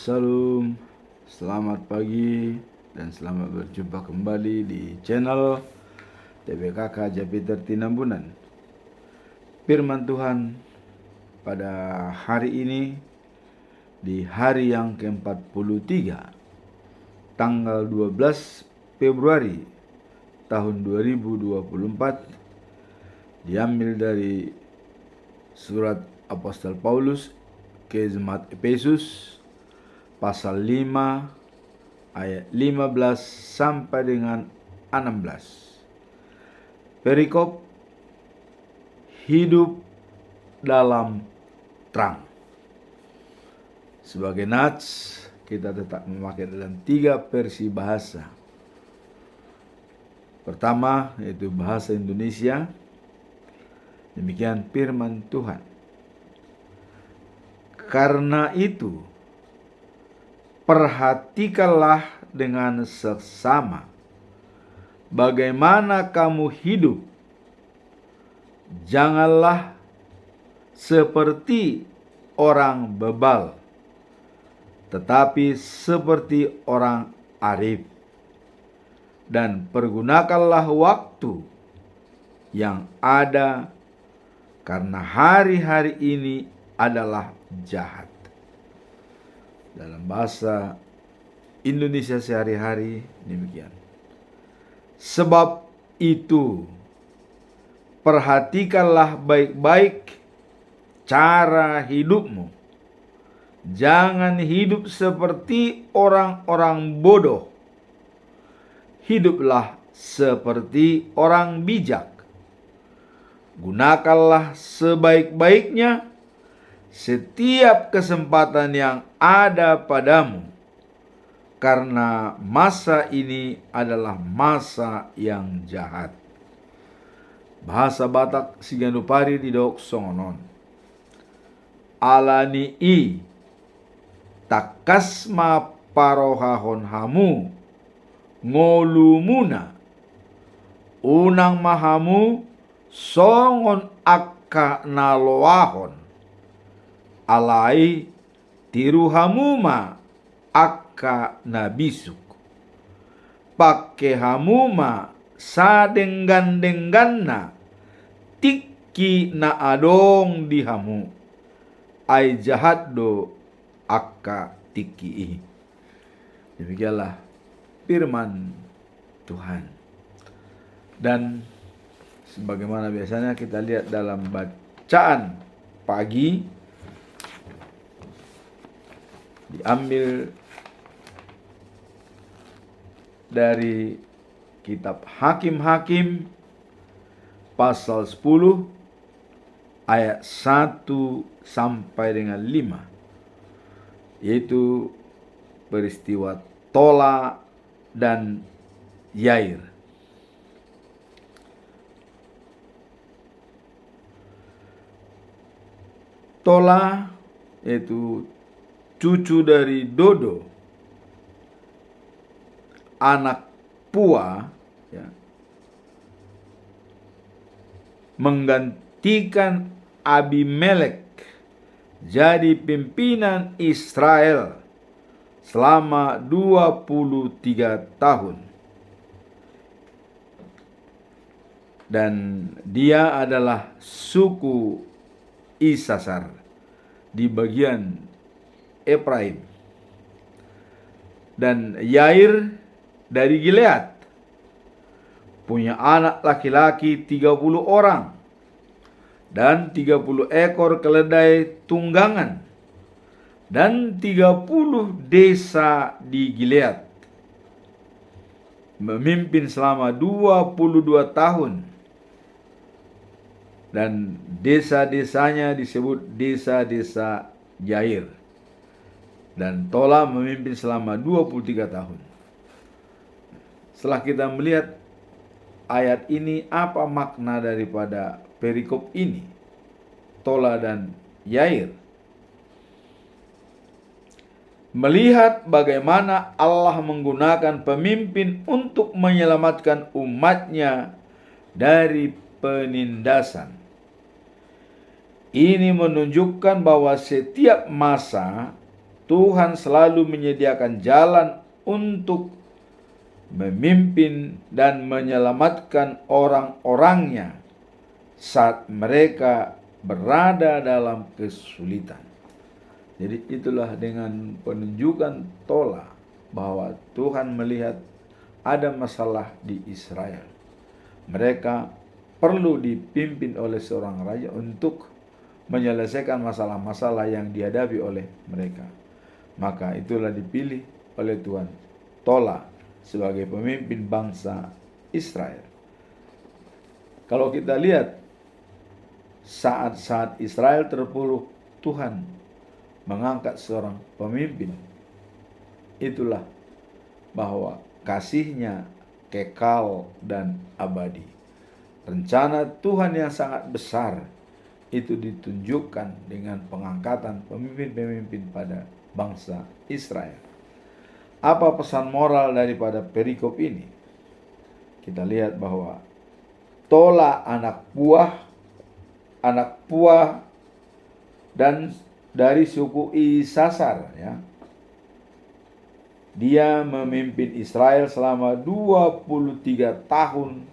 Salam, selamat pagi dan selamat berjumpa kembali di channel TBKK Jupiter Tinambunan. Firman Tuhan pada hari ini di hari yang ke-43 tanggal 12 Februari tahun 2024 diambil dari surat Apostol Paulus ke jemaat Efesus pasal 5 ayat 15 sampai dengan 16. Perikop hidup dalam terang. Sebagai nats kita tetap memakai dalam 3 versi bahasa. Pertama yaitu bahasa Indonesia. Demikian firman Tuhan. Karena itu perhatikanlah dengan seksama bagaimana kamu hidup. Janganlah seperti orang bebal, tetapi seperti orang arif. Dan pergunakanlah waktu yang ada, karena hari-hari ini adalah jahat. Dalam bahasa Indonesia sehari-hari demikian. Sebab itu perhatikanlah baik-baik cara hidupmu. Jangan hidup seperti orang-orang bodoh. Hiduplah seperti orang bijak. Gunakanlah sebaik-baiknya setiap kesempatan yang ada padamu, karena masa ini adalah masa yang jahat. Bahasa Batak Siganupari di Dok Songonon. Alani i takasma parohahon hamu ngolumuna unang mahamu songon akka naloahon alai tiruhamuma akka nabisuk pakke hamuma sadenggan-dengganna tikki na adong dihamu ai jahat do akka tikki. Demikianlah firman Tuhan. Dan sebagaimana biasanya kita lihat dalam bacaan pagi, diambil dari kitab Hakim-Hakim pasal 10 ayat 1 sampai dengan 5, yaitu peristiwa Tola dan Yair. Tola yaitu cucu dari Dodo, anak Pua, ya, menggantikan Abimelek jadi pimpinan Israel selama 23 tahun. Dan dia adalah suku Isasar di bagian Efraim. Dan Yair dari Gilead punya anak laki-laki 30 orang dan 30 ekor keledai tunggangan dan 30 desa di Gilead. Memimpin selama 22 tahun. Dan desa-desanya disebut desa-desa Yair. Dan Tola memimpin selama 23 tahun. Setelah kita melihat ayat ini, apa makna daripada perikop ini, Tola dan Yair? Melihat bagaimana Allah menggunakan pemimpin untuk menyelamatkan umatnya dari penindasan. Ini menunjukkan bahwa setiap masa Tuhan selalu menyediakan jalan untuk memimpin dan menyelamatkan orang-orangnya saat mereka berada dalam kesulitan. Jadi itulah dengan penunjukan Tola bahwa Tuhan melihat ada masalah di Israel. Mereka perlu dipimpin oleh seorang raja untuk menyelesaikan masalah-masalah yang dihadapi oleh mereka. Maka itulah dipilih oleh Tuhan Tola sebagai pemimpin bangsa Israel. Kalau kita lihat saat-saat Israel terpuruk, Tuhan mengangkat seorang pemimpin. Itulah bahwa kasih-Nya kekal dan abadi. Rencana Tuhan yang sangat besar itu ditunjukkan dengan pengangkatan pemimpin-pemimpin pada bangsa Israel. Apa pesan moral daripada perikop ini? Kita lihat bahwa Tola anak buah dan dari suku Isasar, ya. Dia memimpin Israel selama 23 tahun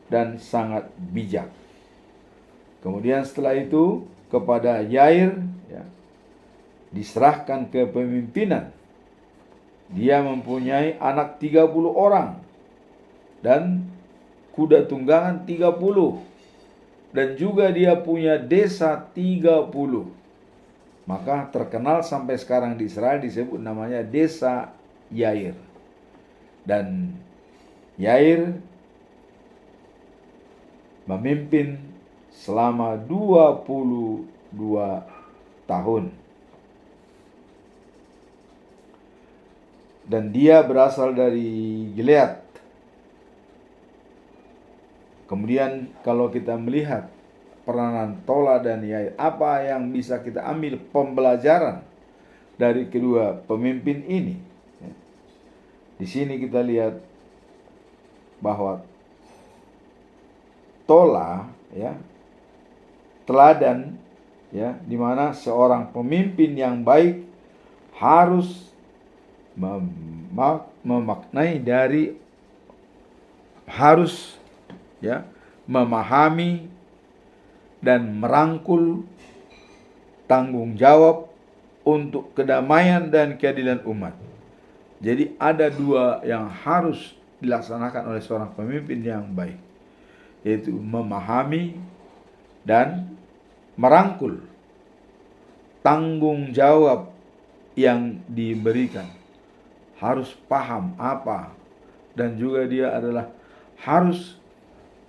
dan sangat bijak. Kemudian setelah itu kepada Yair, ya, diserahkan kepemimpinan. Dia mempunyai anak 30 orang dan kuda tunggangan 30, dan juga dia punya desa 30. Maka terkenal sampai sekarang di Israel disebut namanya desa Yair. Dan Yair memimpin selama 22 tahun. Dan dia berasal dari Gilead. Kemudian kalau kita melihat peranan Tola dan Yair, apa yang bisa kita ambil pembelajaran dari kedua pemimpin ini? Di sini kita lihat bahwa Tola, ya, teladan, ya, di mana seorang pemimpin yang baik harus memaknai dari harus, ya, memahami dan merangkul tanggung jawab untuk kedamaian dan keadilan umat. Jadi ada dua yang harus dilaksanakan oleh seorang pemimpin yang baik, yaitu memahami dan merangkul tanggung jawab yang diberikan. Harus paham apa, dan juga dia adalah harus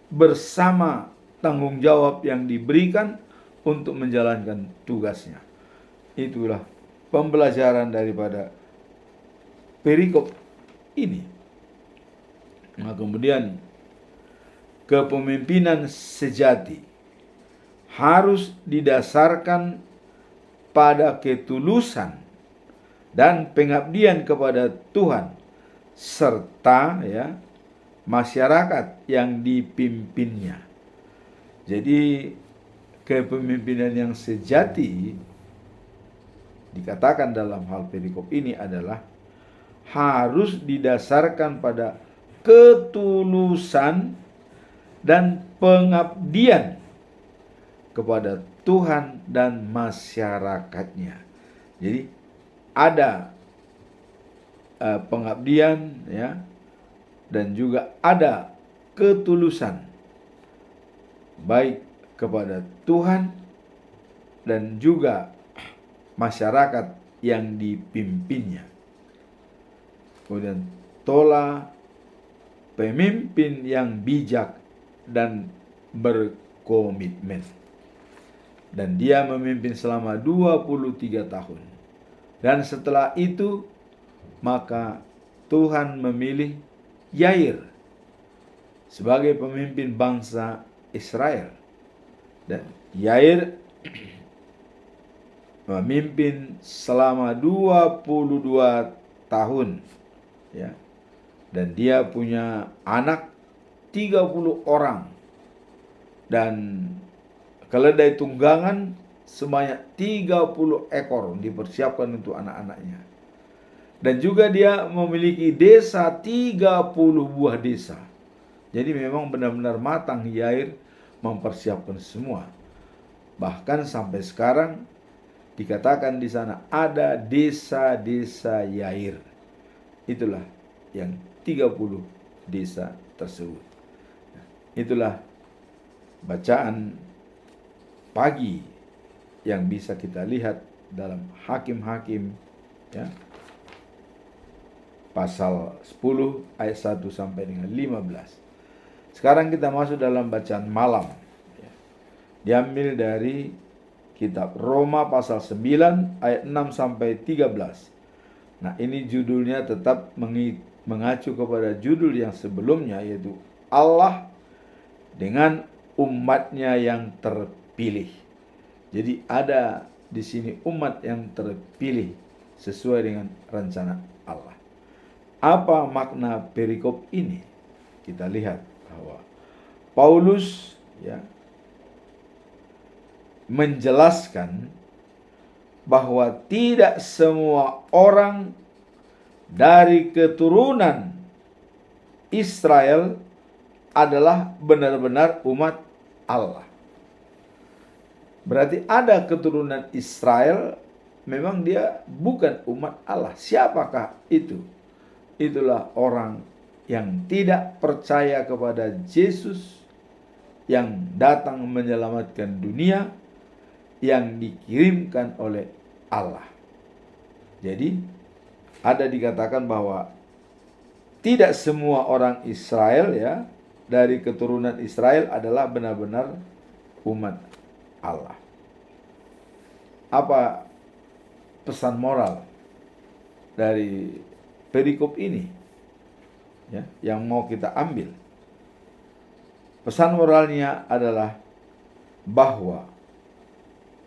bersama tanggung jawab yang diberikan untuk menjalankan tugasnya. Itulah pembelajaran daripada perikop ini. Nah, kemudian kepemimpinan sejati harus didasarkan pada ketulusan dan pengabdian kepada Tuhan serta, ya, masyarakat yang dipimpinnya. Jadi kepemimpinan yang sejati dikatakan dalam hal perikop ini adalah harus didasarkan pada ketulusan dan pengabdian kepada Tuhan dan masyarakatnya. Jadi ada pengabdian, ya, dan juga ada ketulusan baik kepada Tuhan dan juga masyarakat yang dipimpinnya. Kemudian Tola pemimpin yang bijak dan berkomitmen. Dan dia memimpin selama 23 tahun. Dan setelah itu maka Tuhan memilih Yair sebagai pemimpin bangsa Israel. Dan Yair memimpin selama 22 tahun, ya. Dan dia punya anak 30 orang dan keledai tunggangan sebanyak 30 ekor dipersiapkan untuk anak-anaknya. Dan juga dia memiliki desa, 30 buah desa. Jadi memang benar-benar matang Yair mempersiapkan semua. Bahkan sampai sekarang dikatakan di sana ada desa-desa Yair. Itulah yang 30 desa tersebut. Itulah bacaan pagi yang bisa kita lihat dalam Hakim-Hakim, ya, pasal 10 ayat 1 sampai dengan 15. Sekarang kita masuk dalam bacaan malam, ya. Diambil dari kitab Roma pasal 9 ayat 6 sampai 13. Nah, ini judulnya tetap mengacu kepada judul yang sebelumnya, yaitu Allah dengan umatnya yang terpilih. Jadi ada di sini umat yang terpilih sesuai dengan rencana Allah. Apa makna perikop ini? Kita lihat bahwa Paulus, ya, menjelaskan bahwa tidak semua orang dari keturunan Israel adalah benar-benar umat Allah. Berarti ada keturunan Israel, memang dia bukan umat Allah. Siapakah itu? Itulah orang yang tidak percaya kepada Yesus yang datang menyelamatkan dunia, yang dikirimkan oleh Allah. Jadi ada dikatakan bahwa tidak semua orang Israel, ya, dari keturunan Israel adalah benar-benar umat Allah. Apa pesan moral dari perikop ini, ya, yang mau kita ambil? Pesan moralnya adalah bahwa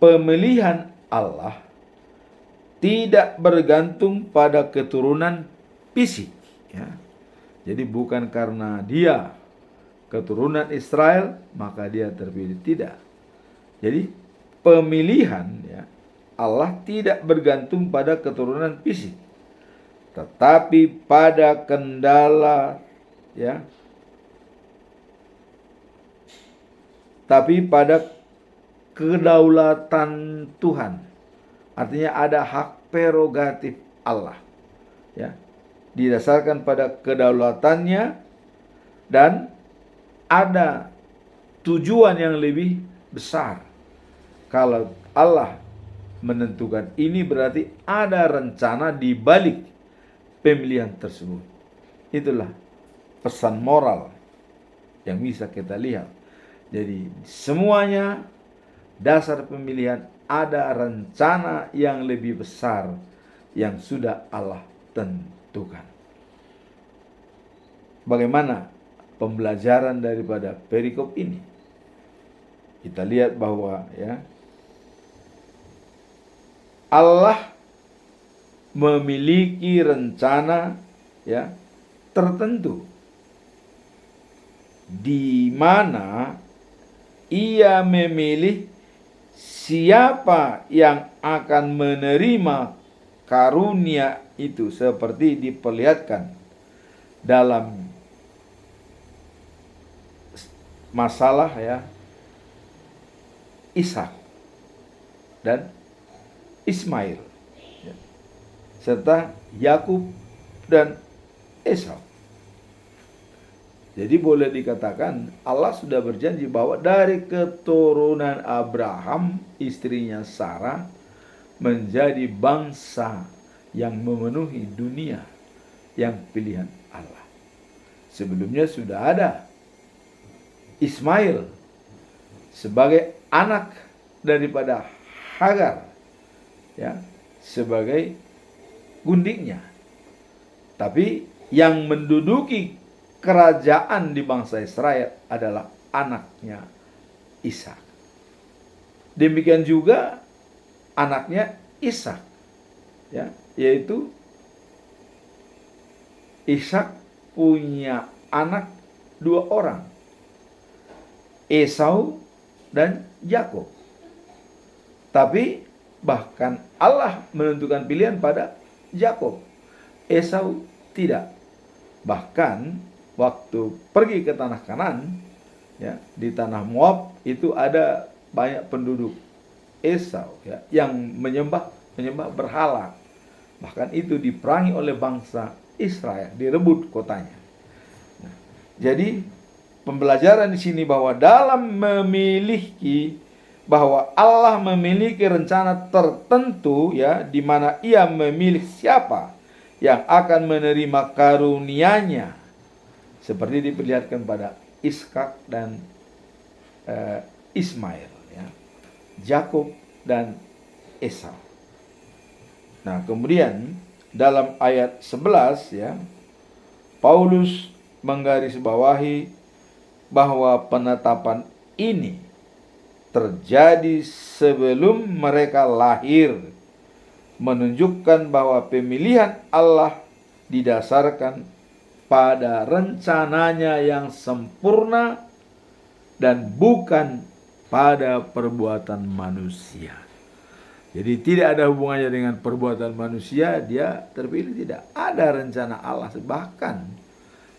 pemilihan Allah tidak bergantung pada keturunan fisik, ya. Jadi bukan karena dia keturunan Israel maka dia terpilih, tidak. Jadi pemilihan, ya, Allah tidak bergantung pada keturunan fisik, tetapi pada kendala, ya, tapi pada kedaulatan Tuhan. Artinya ada hak prerogatif Allah, ya, didasarkan pada kedaulatannya, dan ada tujuan yang lebih besar. Kalau Allah menentukan ini, berarti ada rencana di balik pemilihan tersebut. Itulah pesan moral yang bisa kita lihat. Jadi semuanya dasar pemilihan ada rencana yang lebih besar yang sudah Allah tentukan. Bagaimana pembelajaran daripada perikop ini? Kita lihat bahwa, ya, Allah memiliki rencana, ya, tertentu di mana Ia memilih siapa yang akan menerima karunia itu, seperti diperlihatkan dalam masalah, ya, Ishak dan Ismail, ya, serta Yakub dan Esau. Jadi boleh dikatakan Allah sudah berjanji bahwa dari keturunan Abraham, istrinya Sarah, menjadi bangsa yang memenuhi dunia, yang pilihan Allah. Sebelumnya sudah ada Ismail sebagai anak daripada Hagar, ya, sebagai gundiknya. Tapi yang menduduki kerajaan di bangsa Israel adalah anaknya Ishak. Demikian juga anaknya Ishak, ya, yaitu Ishak punya anak 2 orang, Esau dan Yakub. Tapi bahkan Allah menentukan pilihan pada Yakub. Esau tidak. Bahkan waktu pergi ke tanah Kanaan, ya, di tanah Moab itu ada banyak penduduk Esau, ya, yang menyembah berhala. Bahkan itu diperangi oleh bangsa Israel, direbut kotanya. Nah, jadi pembelajaran di sini bahwa bahwa Allah memiliki rencana tertentu, ya, di mana Ia memilih siapa yang akan menerima karunia-Nya, seperti diperlihatkan pada Ishak dan Ismail, ya, Yakub dan Esau. Nah, kemudian dalam ayat 11, ya, Paulus menggarisbawahi bahwa penetapan ini terjadi sebelum mereka lahir, menunjukkan bahwa pemilihan Allah didasarkan pada rencananya yang sempurna dan bukan pada perbuatan manusia. Jadi tidak ada hubungannya dengan perbuatan manusia dia terpilih, tidak. Ada rencana Allah, bahkan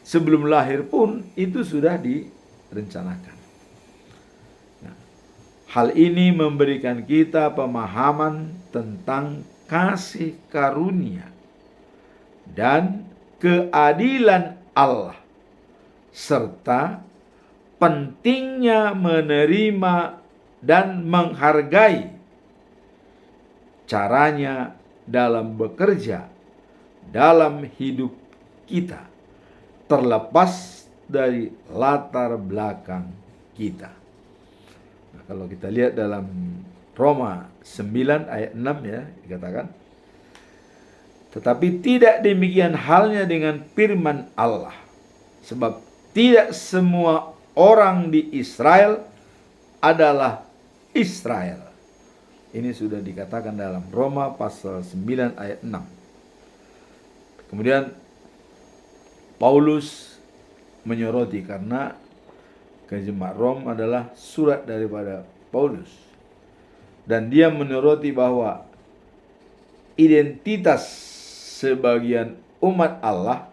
sebelum lahir pun itu sudah direncanakan. Nah, hal ini memberikan kita pemahaman tentang kasih karunia dan keadilan Allah, serta pentingnya menerima dan menghargai caranya dalam bekerja dalam hidup kita, terlepas dari latar belakang kita. Nah, kalau kita lihat dalam Roma 9 ayat 6, ya, dikatakan, tetapi tidak demikian halnya dengan firman Allah, sebab tidak semua orang di Israel adalah Israel. Ini sudah dikatakan dalam Roma pasal 9 ayat 6. Kemudian Paulus menyoroti, karena ke jemaat Rom adalah surat daripada Paulus, dan dia menyoroti bahwa identitas sebagian umat Allah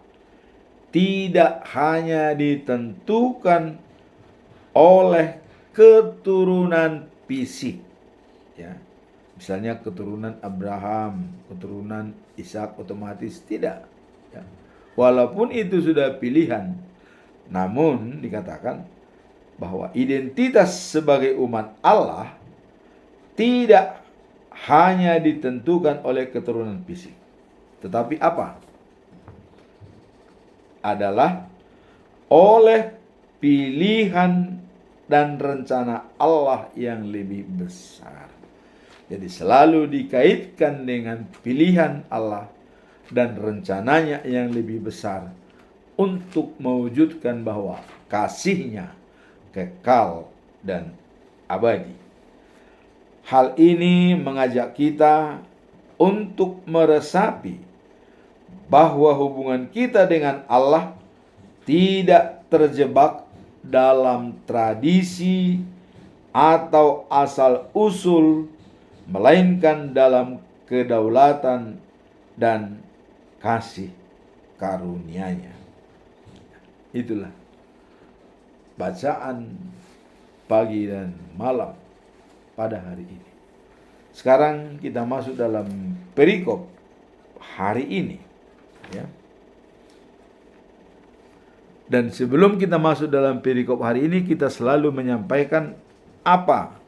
tidak hanya ditentukan oleh keturunan fisik, ya, misalnya keturunan Abraham, keturunan Ishak, otomatis tidak, ya. Walaupun itu sudah pilihan, namun dikatakan bahwa identitas sebagai umat Allah tidak hanya ditentukan oleh keturunan fisik, tetapi apa? Adalah oleh pilihan dan rencana Allah yang lebih besar. Jadi selalu dikaitkan dengan pilihan Allah dan rencananya yang lebih besar untuk mewujudkan bahwa kasih-Nya kekal dan abadi. Hal ini mengajak kita untuk meresapi bahwa hubungan kita dengan Allah tidak terjebak dalam tradisi atau asal-usul, melainkan dalam kedaulatan dan kasih karunia-Nya. Itulah bacaan pagi dan malam pada hari ini. Sekarang kita masuk dalam perikop hari ini, ya. Dan sebelum kita masuk dalam perikop hari ini, kita selalu menyampaikan apa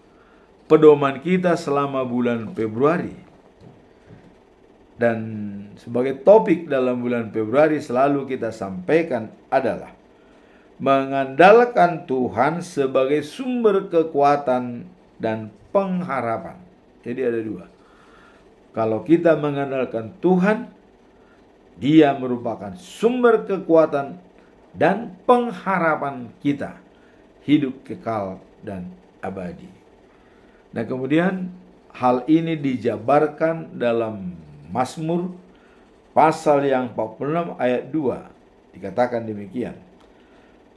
pedoman kita selama bulan Februari. Dan sebagai topik dalam bulan Februari selalu kita sampaikan adalah mengandalkan Tuhan sebagai sumber kekuatan dan pengharapan. Jadi ada dua. Kalau kita mengandalkan Tuhan, Dia merupakan sumber kekuatan dan pengharapan kita hidup kekal dan abadi. Nah, kemudian hal ini dijabarkan dalam Mazmur pasal yang 46 ayat 2. Dikatakan demikian: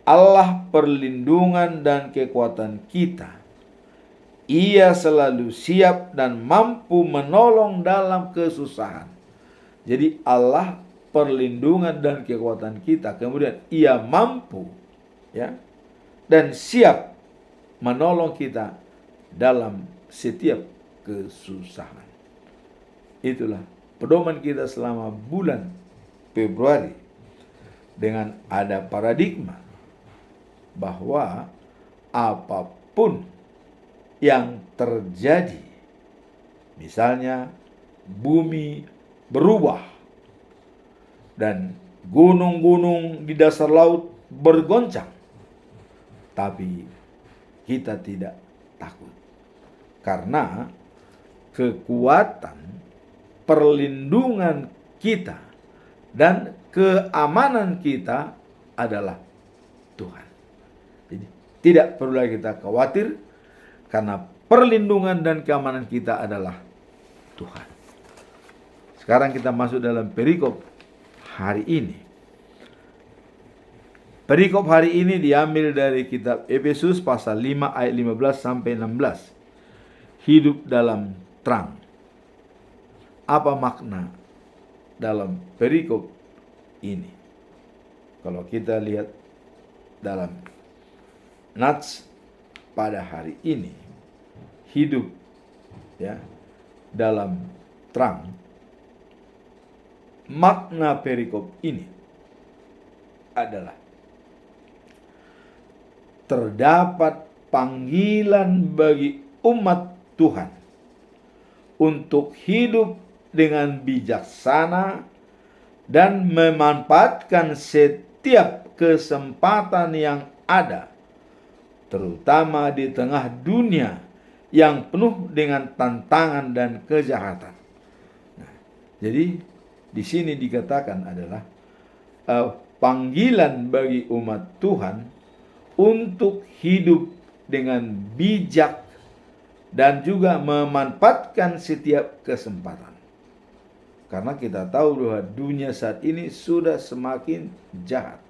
Allah perlindungan dan kekuatan kita, Ia selalu siap dan mampu menolong dalam kesusahan. Jadi Allah perlindungan dan kekuatan kita. Kemudian ia mampu, ya, dan siap menolong kita dalam setiap kesusahan. Itulah pedoman kita selama bulan Februari, dengan ada paradigma bahwa apapun yang terjadi, misalnya bumi berubah dan gunung-gunung di dasar laut bergoncang, tapi kita tidak takut, karena kekuatan perlindungan kita dan keamanan kita adalah Tuhan. Jadi tidak perlu lagi kita khawatir, karena perlindungan dan keamanan kita adalah Tuhan. Sekarang kita masuk dalam perikop hari ini. Perikop hari ini diambil dari kitab Efesus pasal 5 ayat 15 sampai 16. Hidup dalam terang. Apa makna dalam perikop ini? Kalau kita lihat dalam nats pada hari ini, hidup, ya, dalam terang, makna perikop ini adalah terdapat panggilan bagi umat Tuhan untuk hidup dengan bijaksana dan memanfaatkan setiap kesempatan yang ada, terutama di tengah dunia yang penuh dengan tantangan dan kejahatan. Nah, jadi di sini dikatakan adalah panggilan bagi umat Tuhan untuk hidup dengan bijak dan juga memanfaatkan setiap kesempatan. Karena kita tahu bahwa dunia saat ini sudah semakin jahat.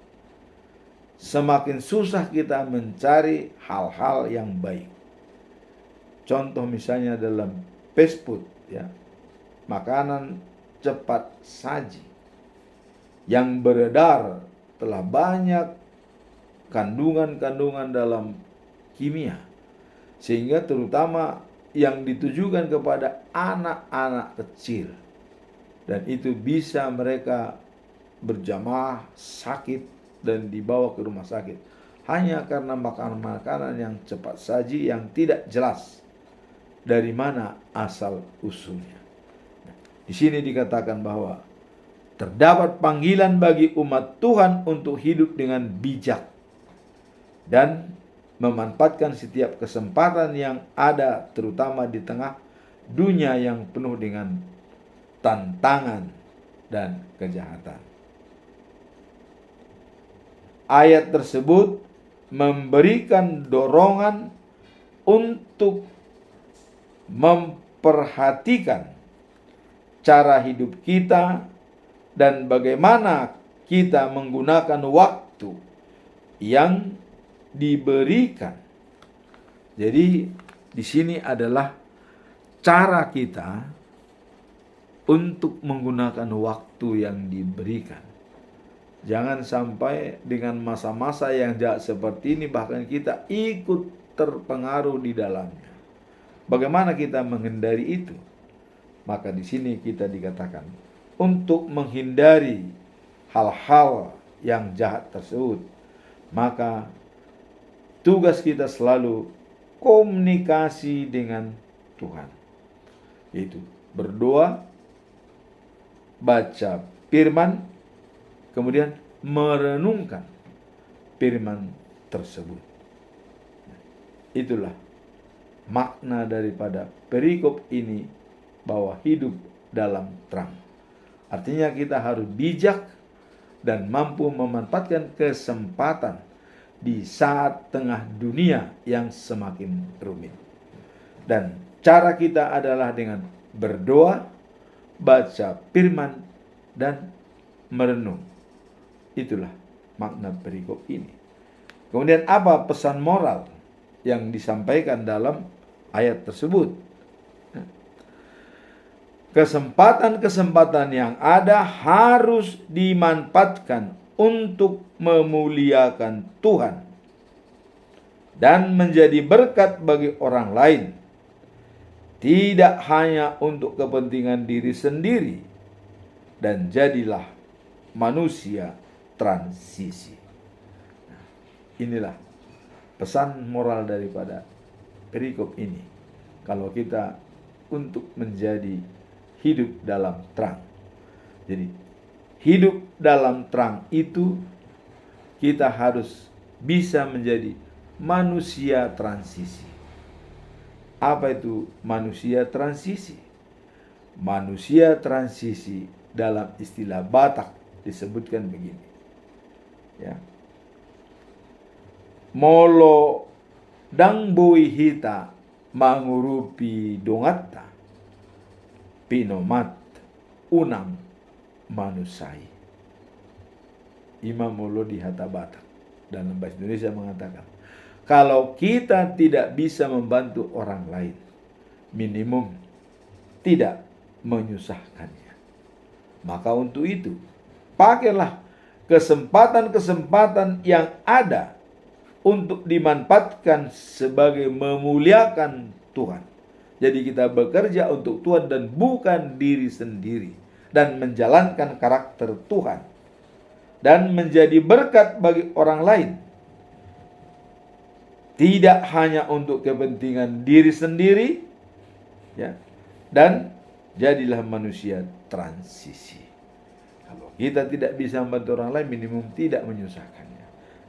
Semakin susah kita mencari hal-hal yang baik. Contoh misalnya dalam fast food, ya, makanan cepat saji yang beredar telah banyak kandungan-kandungan dalam kimia, sehingga terutama yang ditujukan kepada anak-anak kecil, dan itu bisa mereka berjamaah sakit dan dibawa ke rumah sakit hanya karena makanan-makanan yang cepat saji yang tidak jelas dari mana asal usulnya. Di sini dikatakan bahwa terdapat panggilan bagi umat Tuhan untuk hidup dengan bijak dan memanfaatkan setiap kesempatan yang ada, terutama di tengah dunia yang penuh dengan tantangan dan kejahatan. Ayat tersebut memberikan dorongan untuk memperhatikan cara hidup kita dan bagaimana kita menggunakan waktu yang diberikan. Jadi di sini adalah cara kita untuk menggunakan waktu yang diberikan. Jangan sampai dengan masa-masa yang jahat seperti ini bahkan kita ikut terpengaruh di dalamnya. Bagaimana kita menghindari itu? Maka di sini kita dikatakan untuk menghindari hal-hal yang jahat tersebut, maka tugas kita selalu komunikasi dengan Tuhan, yaitu berdoa, baca firman, kemudian merenungkan firman tersebut. Itulah makna daripada perikop ini, bahwa hidup dalam terang. Artinya kita harus bijak dan mampu memanfaatkan kesempatan di saat tengah dunia yang semakin rumit. Dan cara kita adalah dengan berdoa, baca firman, dan merenung. Itulah makna perikop ini. Kemudian apa pesan moral yang disampaikan dalam ayat tersebut. Kesempatan-kesempatan yang ada harus dimanfaatkan untuk memuliakan Tuhan dan menjadi berkat bagi orang lain, tidak hanya untuk kepentingan diri sendiri, dan jadilah manusia transisi. Inilah pesan moral daripada perikop ini. Kalau kita untuk menjadi hidup dalam terang. Jadi hidup dalam terang itu kita harus bisa menjadi manusia transisi. Apa itu manusia transisi? Manusia transisi dalam istilah Batak disebutkan begini. Ya. Molo dang bui hita mangurupi dongata pinomat unang manusai. Imam Molo di Hatta Batak dalam bahasa Indonesia mengatakan, kalau kita tidak bisa membantu orang lain, minimum tidak menyusahkannya. Maka untuk itu, pakailah kesempatan-kesempatan yang ada untuk dimanfaatkan sebagai memuliakan Tuhan. Jadi kita bekerja untuk Tuhan dan bukan diri sendiri, dan menjalankan karakter Tuhan dan menjadi berkat bagi orang lain, tidak hanya untuk kepentingan diri sendiri, ya, dan jadilah manusia transisi. Kalau kita tidak bisa membantu orang lain, minimum tidak menyusahkannya.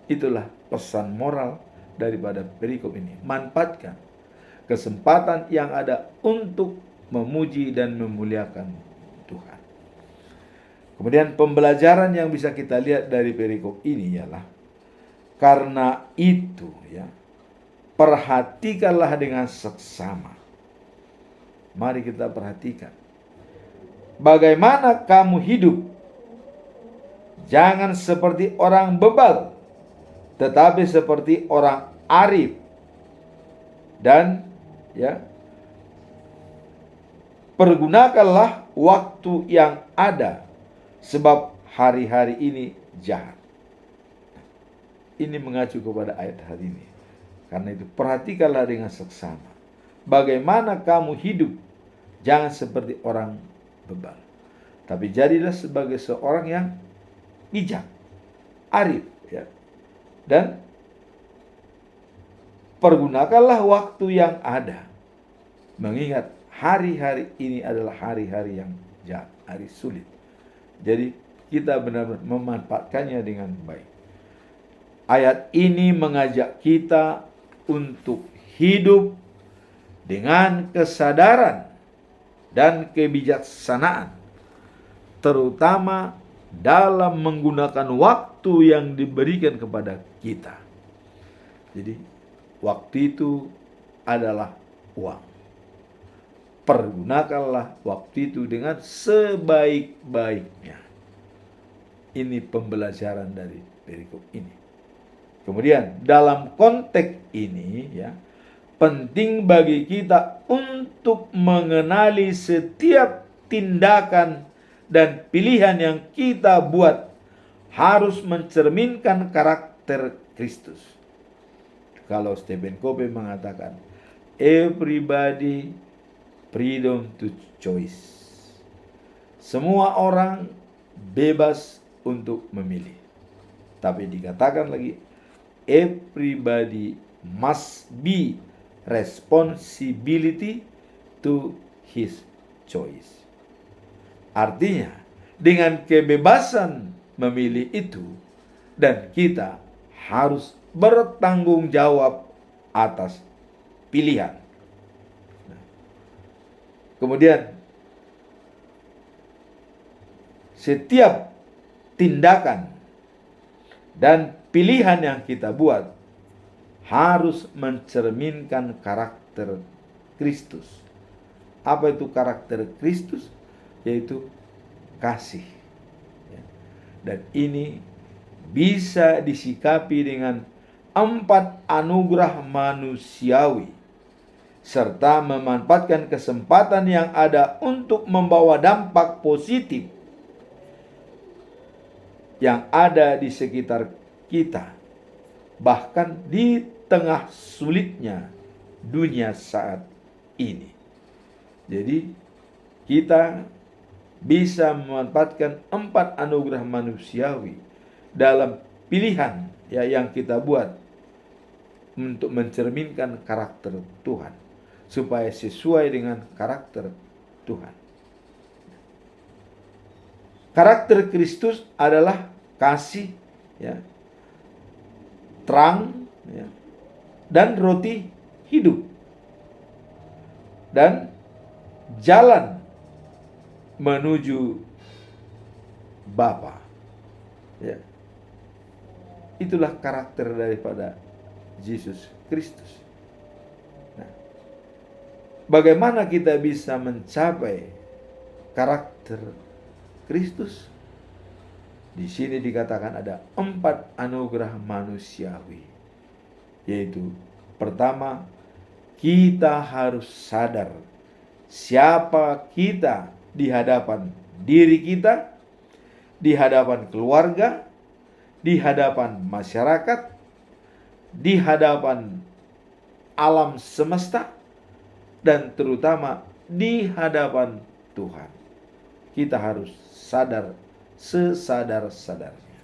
Itulah pesan moral daripada perikop ini. Manfaatkan kesempatan yang ada untuk memuji dan memuliakan Tuhan. Kemudian pembelajaran yang bisa kita lihat dari perikop ini ialah, karena itu ya, perhatikanlah dengan seksama. Mari kita perhatikan bagaimana kamu hidup. Jangan seperti orang bebal, tetapi seperti orang arif. Dan ya, pergunakanlah waktu yang ada, sebab hari-hari ini jahat. Ini mengacu kepada ayat hari ini. Karena itu perhatikanlah dengan seksama bagaimana kamu hidup. Jangan seperti orang bebal, tapi jadilah sebagai seorang yang bijak, arif, ya. Dan pergunakanlah waktu yang ada, mengingat hari-hari ini adalah hari-hari yang jahat, hari sulit. Jadi kita benar-benar memanfaatkannya dengan baik. Ayat ini mengajak kita untuk hidup dengan kesadaran dan kebijaksanaan, terutama dalam menggunakan waktu yang diberikan kepada kita. Jadi waktu itu adalah uang. Pergunakanlah waktu itu dengan sebaik-baiknya. Ini pembelajaran dari perikop ini. Kemudian dalam konteks ini ya, penting bagi kita untuk mengenali setiap tindakan dan pilihan yang kita buat harus mencerminkan karakter Kristus. Kalau Stephen Covey mengatakan, everybody freedom to choice. Semua orang bebas untuk memilih. Tapi dikatakan lagi, everybody must be responsibility to his choice. Artinya, dengan kebebasan memilih itu, dan kita harus bertanggung jawab atas pilihan. Kemudian, setiap tindakan dan pilihan yang kita buat harus mencerminkan karakter Kristus. Apa itu karakter Kristus? Yaitu kasih. Dan ini bisa disikapi dengan 4 anugerah manusiawi serta memanfaatkan kesempatan yang ada untuk membawa dampak positif yang ada di sekitar kita, bahkan di tengah sulitnya dunia saat ini. Jadi kita bisa memanfaatkan 4 anugerah manusiawi dalam pilihan yang kita buat untuk mencerminkan karakter Tuhan, supaya sesuai dengan karakter Tuhan. Karakter Kristus adalah kasih, terang, dan roti hidup, dan jalan menuju Bapa. Itulah karakter daripada Yesus Kristus. Nah, bagaimana kita bisa mencapai karakter Kristus? Di sini dikatakan ada 4 anugerah manusiawi, yaitu pertama, kita harus sadar siapa kita di hadapan diri kita, di hadapan keluarga, di hadapan masyarakat, di hadapan alam semesta, dan terutama di hadapan Tuhan. Kita harus sadar sesadar-sadarnya.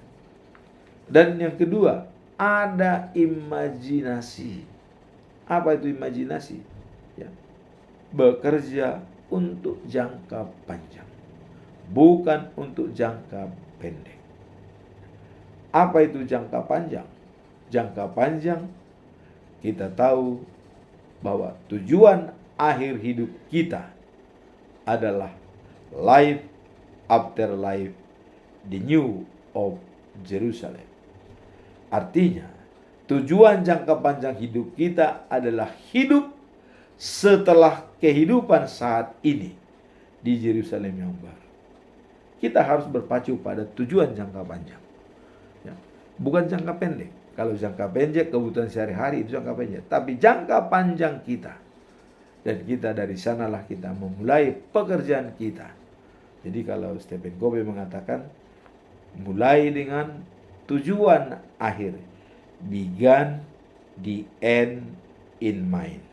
Dan yang kedua, ada imajinasi. Apa itu imajinasi? Bekerja untuk jangka panjang, bukan untuk jangka pendek. Apa itu jangka panjang? Jangka panjang, kita tahu bahwa tujuan akhir hidup kita adalah life after life, the new of Jerusalem. Artinya, tujuan jangka panjang hidup kita adalah hidup setelah kehidupan saat ini di Yerusalem yang baru. Kita harus berpacu pada tujuan jangka panjang, bukan jangka pendek. Kalau jangka pendek, kebutuhan sehari-hari itu jangka pendek, tapi jangka panjang kita, dan kita dari sanalah kita memulai pekerjaan kita. Jadi kalau Stephen Covey mengatakan, mulai dengan tujuan akhir, began the end in mind.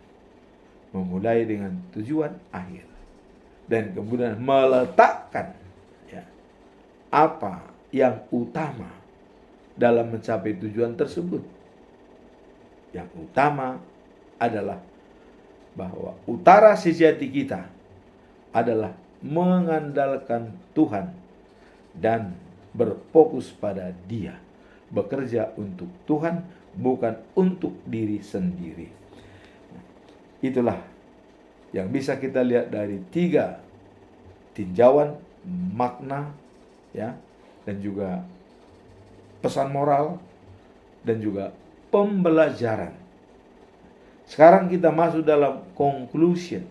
Memulai dengan tujuan akhir, dan kemudian meletakkan apa yang utama dalam mencapai tujuan tersebut. Yang utama adalah bahwa utara sejati kita adalah mengandalkan Tuhan dan berfokus pada Dia, bekerja untuk Tuhan, bukan untuk diri sendiri. Itulah yang bisa kita lihat dari 3 tinjauan makna, dan juga pesan moral, dan juga pembelajaran. Sekarang kita masuk dalam conclusion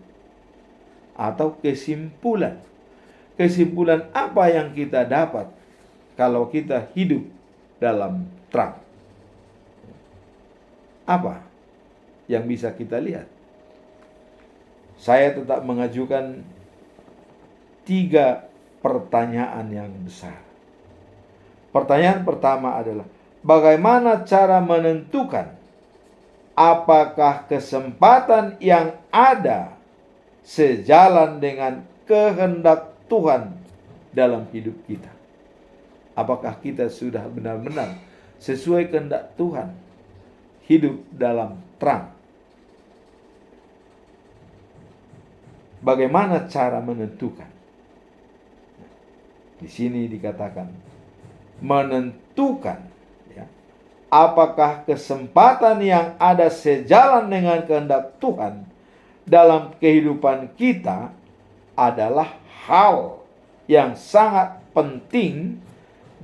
atau kesimpulan. Kesimpulan apa yang kita dapat kalau kita hidup dalam terang? Apa yang bisa kita lihat? Saya tetap mengajukan 3 pertanyaan yang besar. Pertanyaan pertama adalah, bagaimana cara menentukan apakah kesempatan yang ada sejalan dengan kehendak Tuhan dalam hidup kita? Apakah kita sudah benar-benar sesuai kehendak Tuhan, hidup dalam terang? Bagaimana cara menentukan? Di sini dikatakan menentukan apakah kesempatan yang ada sejalan dengan kehendak Tuhan dalam kehidupan kita adalah hal yang sangat penting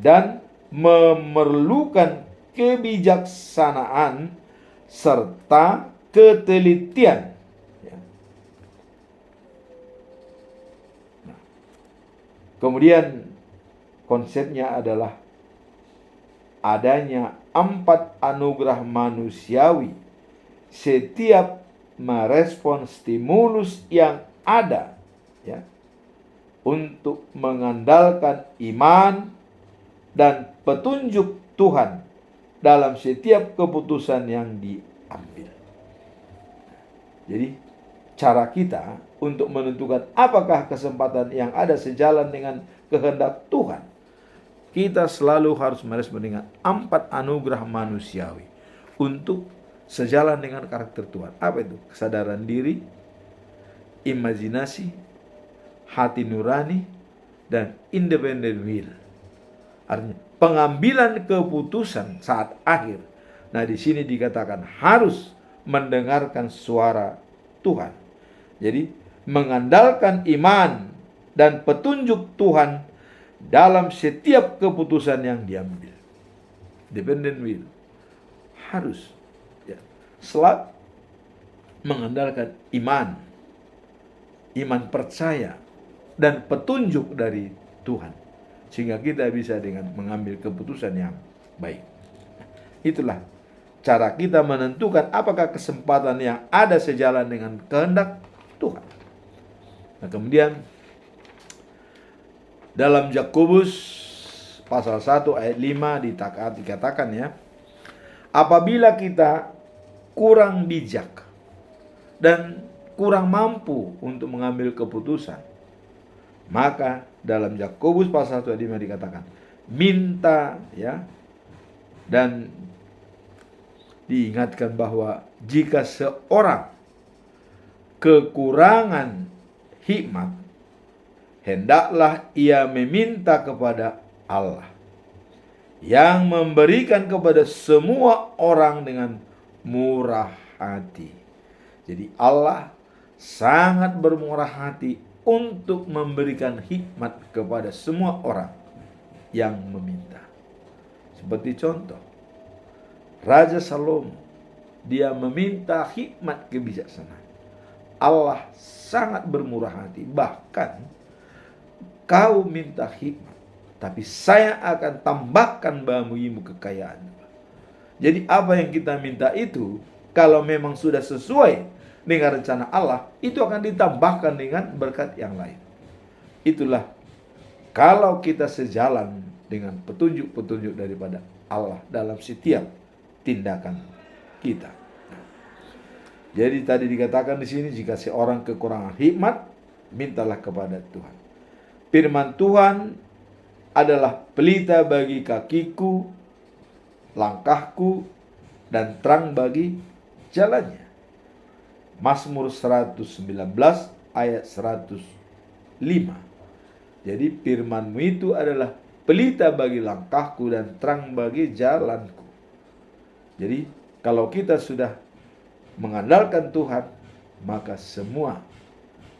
dan memerlukan kebijaksanaan serta ketelitian. Kemudian konsepnya adalah adanya 4 anugerah manusiawi setiap merespon stimulus yang ada, ya, untuk mengandalkan iman dan petunjuk Tuhan dalam setiap keputusan yang diambil. Jadi cara kita untuk menentukan apakah kesempatan yang ada sejalan dengan kehendak Tuhan, kita selalu harus merespon dengan 4 anugerah manusiawi untuk sejalan dengan karakter Tuhan. Apa itu? Kesadaran diri, imajinasi, hati nurani, dan independent will. Artinya pengambilan keputusan saat akhir. Nah, di sini dikatakan harus mendengarkan suara Tuhan. Jadi mengandalkan iman dan petunjuk Tuhan dalam setiap keputusan yang diambil. Dependent will. Harus, ya, selalu mengandalkan iman percaya dan petunjuk dari Tuhan, sehingga kita bisa dengan mengambil keputusan yang baik. Itulah cara kita menentukan apakah kesempatan yang ada sejalan dengan kehendak Tuhan. Nah, kemudian dalam Yakobus pasal 1 ayat 5 dikatakan, ya, apabila kita kurang bijak dan kurang mampu untuk mengambil keputusan, maka dalam Yakobus pasal 1 ayat 5 dikatakan, minta, ya, dan diingatkan bahwa jika seorang kekurangan hikmat, hendaklah ia meminta kepada Allah yang memberikan kepada semua orang dengan murah hati. Jadi Allah sangat bermurah hati untuk memberikan hikmat kepada semua orang yang meminta. Seperti contoh, Raja Salomo, dia meminta hikmat kebijaksanaan. Allah sangat bermurah hati. Bahkan kau minta hikmat, tapi saya akan tambahkan bagimu kekayaan. Jadi apa yang kita minta itu, kalau memang sudah sesuai dengan rencana Allah, itu akan ditambahkan dengan berkat yang lain. Itulah kalau kita sejalan dengan petunjuk-petunjuk daripada Allah dalam setiap tindakan kita. Jadi tadi dikatakan di sini, jika seorang kekurangan hikmat, mintalah kepada Tuhan. Firman Tuhan adalah pelita bagi kakiku, langkahku, dan terang bagi jalannya. Mazmur 119 ayat 105. Jadi firman-Mu itu adalah pelita bagi langkahku dan terang bagi jalanku. Jadi kalau kita sudah mengandalkan Tuhan, maka semua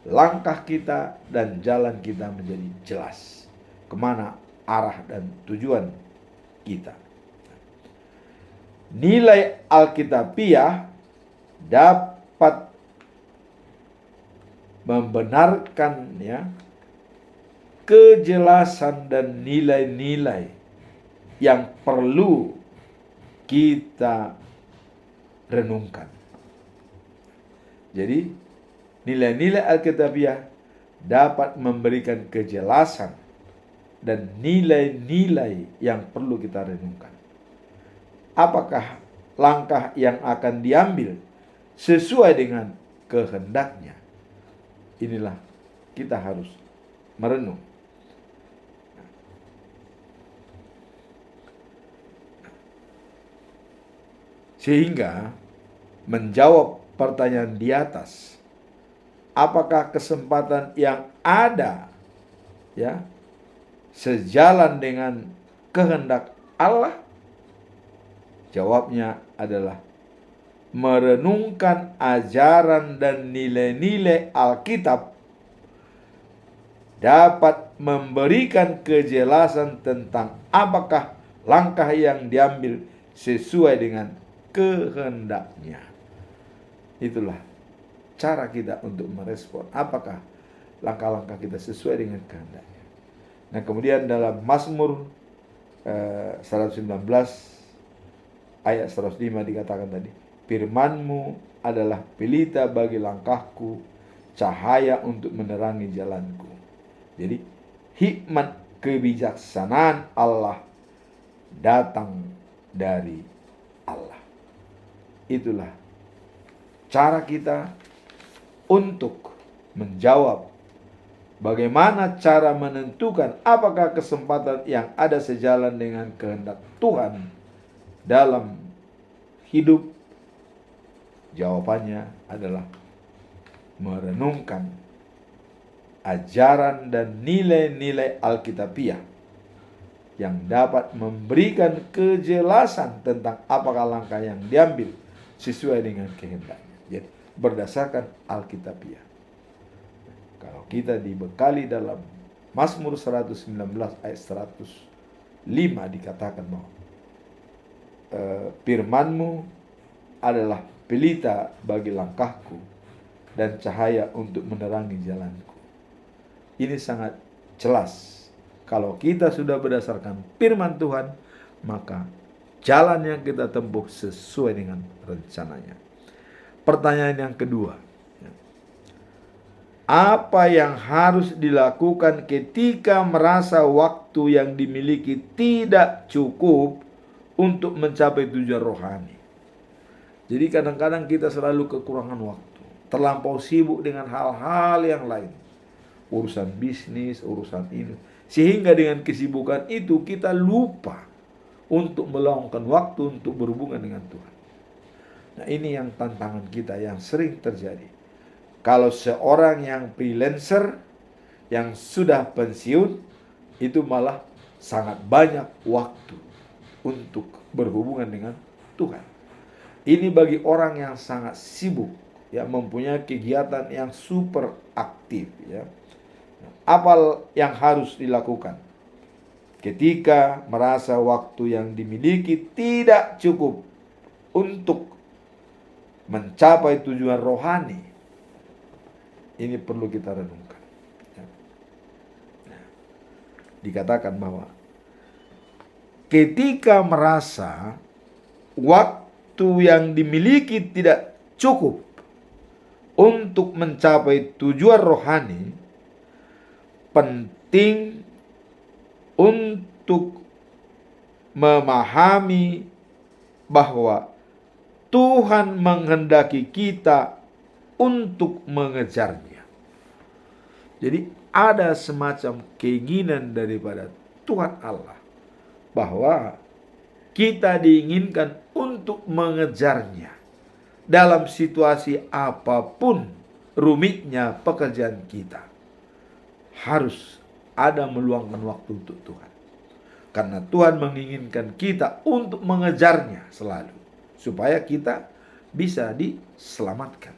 langkah kita dan jalan kita menjadi jelas kemana arah dan tujuan kita. Nilai Alkitabiah dapat membenarkan, ya, kejelasan dan nilai-nilai yang perlu kita renungkan. Jadi nilai-nilai Alkitabiah dapat memberikan kejelasan dan nilai-nilai yang perlu kita renungkan. Apakah langkah yang akan diambil sesuai dengan kehendaknya? Inilah kita harus merenung. Sehingga menjawab pertanyaan di atas, apakah kesempatan yang ada, ya, sejalan dengan kehendak Allah? Jawabnya adalah merenungkan ajaran dan nilai-nilai Alkitab dapat memberikan kejelasan tentang apakah langkah yang diambil sesuai dengan kehendaknya. Itulah cara kita untuk merespon apakah langkah-langkah kita sesuai dengan kehendaknya. Nah, kemudian dalam Mazmur 119 ayat 105 dikatakan tadi, Firman-Mu adalah pelita bagi langkahku, cahaya untuk menerangi jalanku. Jadi hikmat kebijaksanaan Allah datang dari Allah. Itulah cara kita untuk menjawab bagaimana cara menentukan apakah kesempatan yang ada sejalan dengan kehendak Tuhan dalam hidup. Jawabannya adalah merenungkan ajaran dan nilai-nilai Alkitabiah yang dapat memberikan kejelasan tentang apakah langkah yang diambil sesuai dengan kehendaknya. Jadi berdasarkan Alkitabiah. Kalau kita dibekali dalam Mazmur 119 ayat 105 dikatakan bahwa firman-Mu adalah pelita bagi langkahku dan cahaya untuk menerangi jalanku. Ini sangat jelas. Kalau kita sudah berdasarkan firman Tuhan, maka jalan yang kita tempuh sesuai dengan rencananya. Pertanyaan yang kedua, apa yang harus dilakukan ketika merasa waktu yang dimiliki tidak cukup untuk mencapai tujuan rohani? Jadi kadang-kadang kita selalu kekurangan waktu, terlampau sibuk dengan hal-hal yang lain, urusan bisnis, urusan ini, sehingga dengan kesibukan itu kita lupa untuk meluangkan waktu untuk berhubungan dengan Tuhan. Nah, ini yang tantangan kita yang sering terjadi. Kalau seorang yang freelancer, yang sudah pensiun, itu malah sangat banyak waktu untuk berhubungan dengan Tuhan. Ini bagi orang yang sangat sibuk, ya, mempunyai kegiatan yang super aktif, ya. Apa yang harus dilakukan ketika merasa waktu yang dimiliki tidak cukup untuk mencapai tujuan rohani? Ini perlu kita renungkan. Dikatakan bahwa ketika merasa waktu yang dimiliki tidak cukup untuk mencapai tujuan rohani, penting untuk memahami bahwa Tuhan menghendaki kita untuk mengejarnya. Jadi ada semacam keinginan daripada Tuhan Allah bahwa kita diinginkan untuk mengejarnya dalam situasi apapun rumitnya pekerjaan kita. Harus ada meluangkan waktu untuk Tuhan. Karena Tuhan menginginkan kita untuk mengejarnya selalu, supaya kita bisa diselamatkan.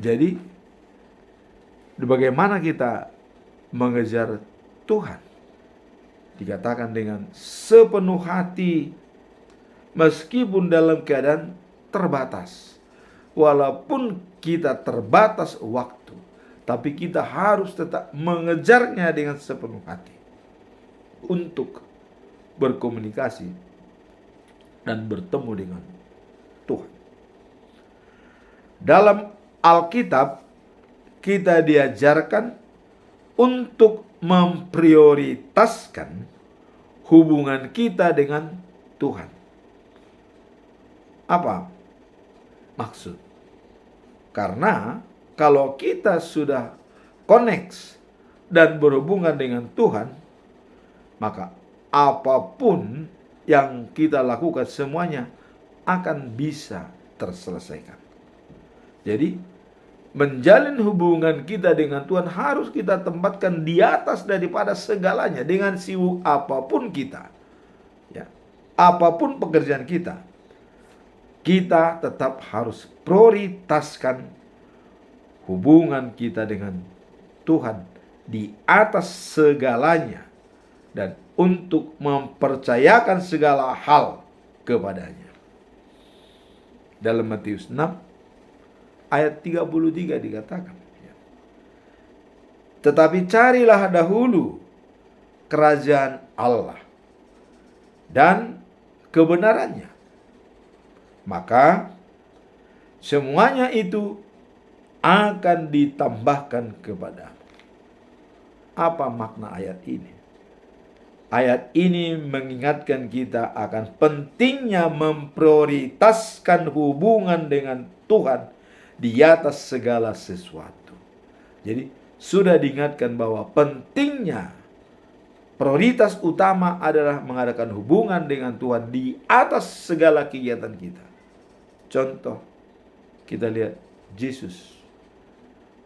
Jadi, bagaimana kita mengejar Tuhan? Dikatakan dengan sepenuh hati, meskipun dalam keadaan terbatas. Walaupun kita terbatas waktu, tapi kita harus tetap mengejarnya dengan sepenuh hati untuk berkomunikasi dan bertemu dengan Tuhan. Dalam Alkitab kita diajarkan untuk memprioritaskan hubungan kita dengan Tuhan. Apa maksud? Karena kalau kita sudah connect dan berhubungan dengan Tuhan, maka apapun yang kita lakukan semuanya akan bisa terselesaikan. Jadi menjalin hubungan kita dengan Tuhan harus kita tempatkan di atas daripada segalanya. Dengan sibuk apapun kita, ya, apapun pekerjaan kita, kita tetap harus prioritaskan hubungan kita dengan Tuhan di atas segalanya, dan untuk mempercayakan segala hal kepadanya. Dalam Matius 6 ayat 33 dikatakan, tetapi carilah dahulu kerajaan Allah dan kebenarannya. Maka semuanya itu akan ditambahkan kepadamu. Apa makna ayat ini? Ayat ini mengingatkan kita akan pentingnya memprioritaskan hubungan dengan Tuhan di atas segala sesuatu. Jadi sudah diingatkan bahwa pentingnya prioritas utama adalah mengadakan hubungan dengan Tuhan di atas segala kegiatan kita. Contoh, kita lihat Yesus.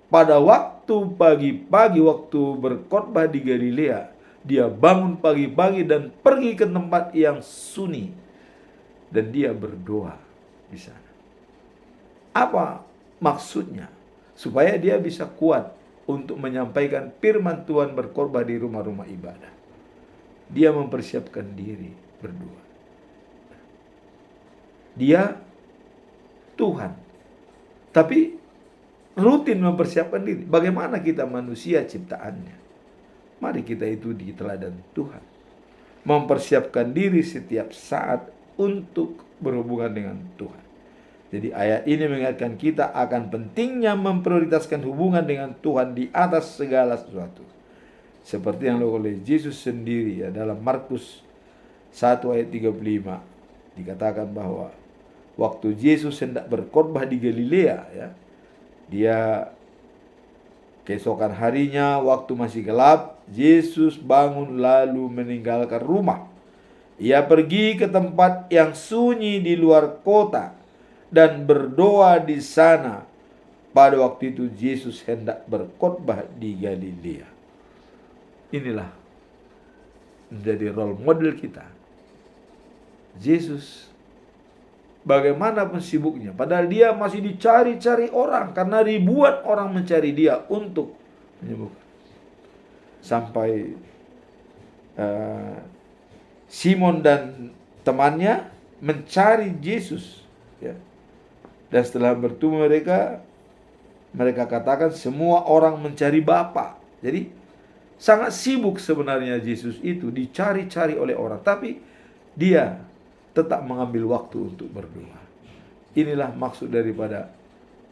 Pada waktu pagi-pagi, waktu berkhotbah di Galilea, dia bangun pagi-pagi dan pergi ke tempat yang sunyi. Dan dia berdoa di sana. Apa maksudnya? Supaya dia bisa kuat untuk menyampaikan firman Tuhan berkhotbah di rumah-rumah ibadah. Dia mempersiapkan diri berdoa. Dia Tuhan, tapi rutin mempersiapkan diri. Bagaimana kita manusia ciptaannya? Mari kita itu di teladan Tuhan. Mempersiapkan diri setiap saat untuk berhubungan dengan Tuhan. Jadi ayat ini mengingatkan kita akan pentingnya memprioritaskan hubungan dengan Tuhan di atas segala sesuatu. Seperti yang dilakukan oleh Yesus sendiri ya, dalam Markus 1 ayat 35 dikatakan bahwa waktu Yesus hendak berkhotbah di Galilea ya, dia keesokan harinya waktu masih gelap, Yesus bangun lalu meninggalkan rumah. Ia pergi ke tempat yang sunyi di luar kota dan berdoa di sana. Pada waktu itu Yesus hendak berkhotbah di Galilea. Inilah menjadi role model kita. Yesus bagaimanapun sibuknya, padahal dia masih dicari-cari orang karena ribuan orang mencari dia untuk menyembuhkan. Sampai Simon dan temannya mencari Yesus ya. Dan setelah bertemu mereka katakan semua orang mencari Bapa. Jadi sangat sibuk sebenarnya Yesus itu, dicari-cari oleh orang, tapi dia tetap mengambil waktu untuk berdoa. Inilah maksud daripada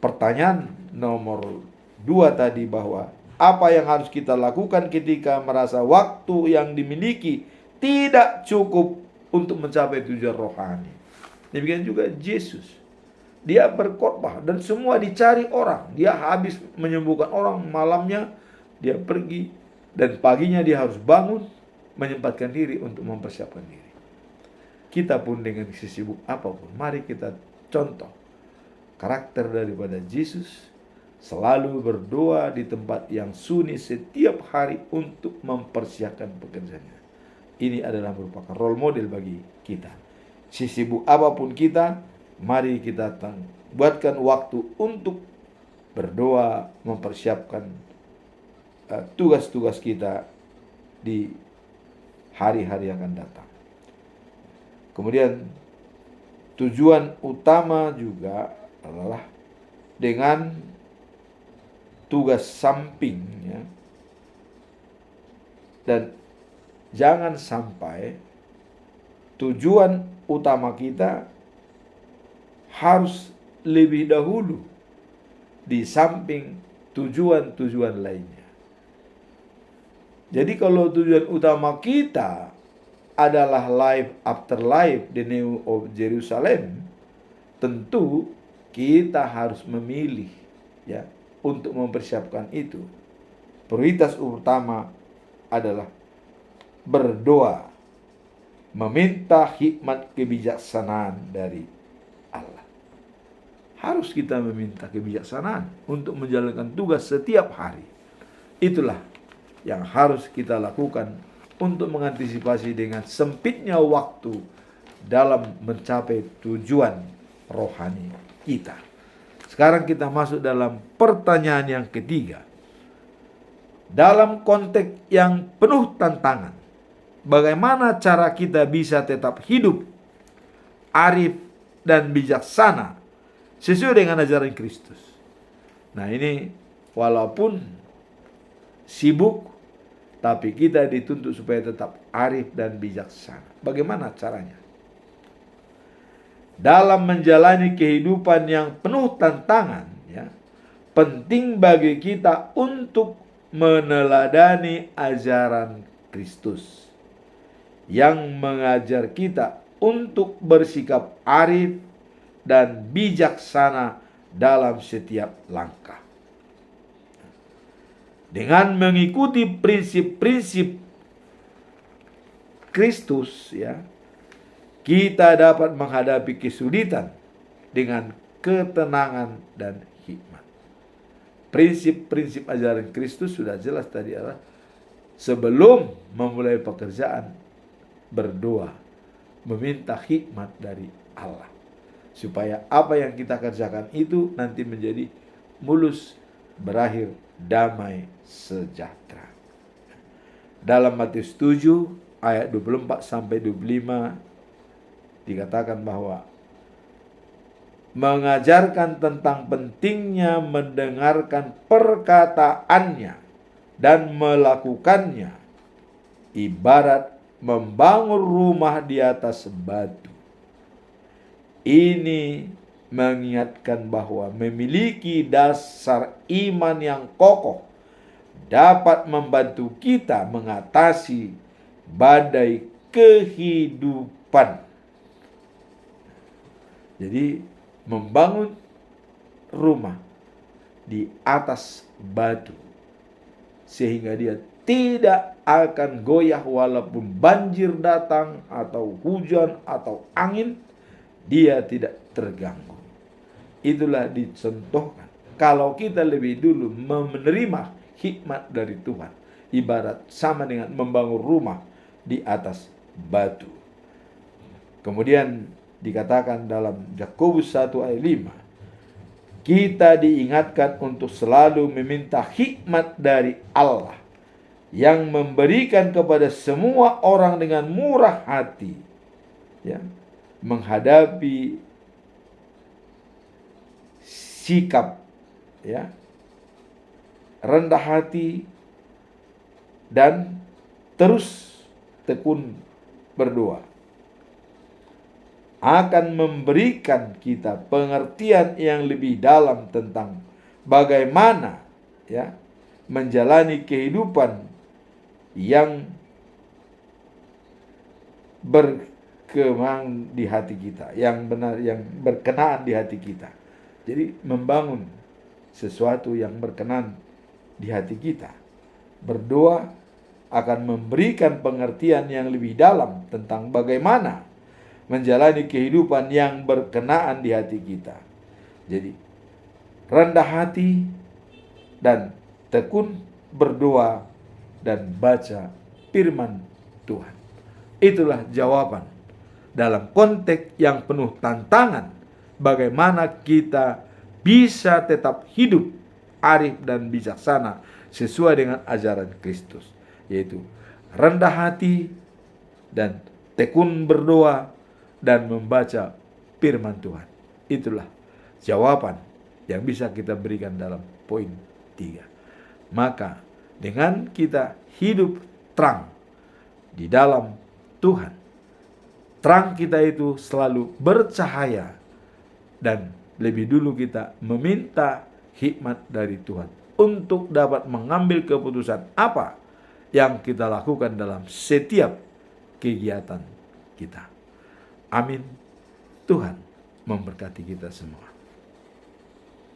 pertanyaan nomor 2 tadi, bahwa apa yang harus kita lakukan ketika merasa waktu yang dimiliki tidak cukup untuk mencapai tujuan rohani. Demikian juga Yesus. Dia berkhotbah dan semua dicari orang. Dia habis menyembuhkan orang, malamnya dia pergi, dan paginya dia harus bangun menyempatkan diri untuk mempersiapkan diri. Kita pun dengan sesibuk apapun, mari kita contoh karakter daripada Yesus, selalu berdoa di tempat yang sunyi setiap hari untuk mempersiapkan pekerjaannya. Ini adalah merupakan role model bagi kita. Sesibuk apapun kita, mari kita buatkan waktu untuk berdoa, mempersiapkan tugas-tugas kita di hari-hari yang akan datang. Kemudian tujuan utama juga adalah dengan tugas samping ya. Dan jangan sampai tujuan utama kita harus lebih dahulu di samping tujuan-tujuan lainnya. Jadi kalau tujuan utama kita adalah life after life, the New of Jerusalem, tentu kita harus memilih ya untuk mempersiapkan itu. Prioritas utama adalah berdoa, meminta hikmat kebijaksanaan dari Allah. Harus kita meminta kebijaksanaan untuk menjalankan tugas setiap hari. Itulah yang harus kita lakukan untuk mengantisipasi dengan sempitnya waktu dalam mencapai tujuan rohani kita. Sekarang kita masuk dalam pertanyaan yang ketiga. Dalam konteks yang penuh tantangan, bagaimana cara kita bisa tetap hidup arif dan bijaksana sesuai dengan ajaran Kristus? Nah, ini walaupun sibuk, tapi kita dituntut supaya tetap arif dan bijaksana. Bagaimana caranya? dalam menjalani kehidupan yang penuh tantangan, ya, penting bagi kita untuk meneladani ajaran Kristus yang mengajar kita untuk bersikap arif dan bijaksana dalam setiap langkah. Dengan mengikuti prinsip-prinsip Kristus, ya, kita dapat menghadapi kesulitan dengan ketenangan dan hikmat. Prinsip-prinsip ajaran Kristus sudah jelas tadi adalah sebelum memulai pekerjaan berdoa, meminta hikmat dari Allah, supaya apa yang kita kerjakan itu nanti menjadi mulus, berakhir damai sejahtera. Dalam Matius 7 ayat 24 sampai 25 dikatakan bahwa mengajarkan tentang pentingnya mendengarkan perkataannya dan melakukannya ibarat membangun rumah di atas batu. Ini mengingatkan bahwa memiliki dasar iman yang kokoh dapat membantu kita mengatasi badai kehidupan. Jadi membangun rumah di atas batu sehingga dia tidak akan goyah walaupun banjir datang atau hujan atau angin, dia tidak terganggu. Itulah dicontohkan. Kalau kita lebih dulu menerima hikmat dari Tuhan, ibarat sama dengan membangun rumah di atas batu. Kemudian dikatakan dalam Yakobus 1 ayat 5, kita diingatkan untuk selalu meminta hikmat dari Allah yang memberikan kepada semua orang dengan murah hati, ya, menghadapi sikap, ya, rendah hati dan terus tekun berdoa, akan memberikan kita pengertian yang lebih dalam tentang bagaimana, ya, menjalani kehidupan yang berkembang di hati kita, yang benar, yang berkenaan di hati kita. Jadi membangun sesuatu yang berkenan di hati kita. Berdoa akan memberikan pengertian yang lebih dalam tentang bagaimana menjalani kehidupan yang berkenaan di hati kita. Jadi rendah hati dan tekun berdoa dan baca firman Tuhan. Itulah jawaban dalam konteks yang penuh tantangan, bagaimana kita bisa tetap hidup arif dan bijaksana sesuai dengan ajaran Kristus, yaitu rendah hati dan tekun berdoa dan membaca firman Tuhan. Itulah jawaban yang bisa kita berikan dalam poin 3. Maka dengan kita hidup terang di dalam Tuhan, terang kita itu selalu bercahaya, dan lebih dulu kita meminta hikmat dari Tuhan untuk dapat mengambil keputusan apa yang kita lakukan dalam setiap kegiatan kita. Amin. Tuhan memberkati kita semua.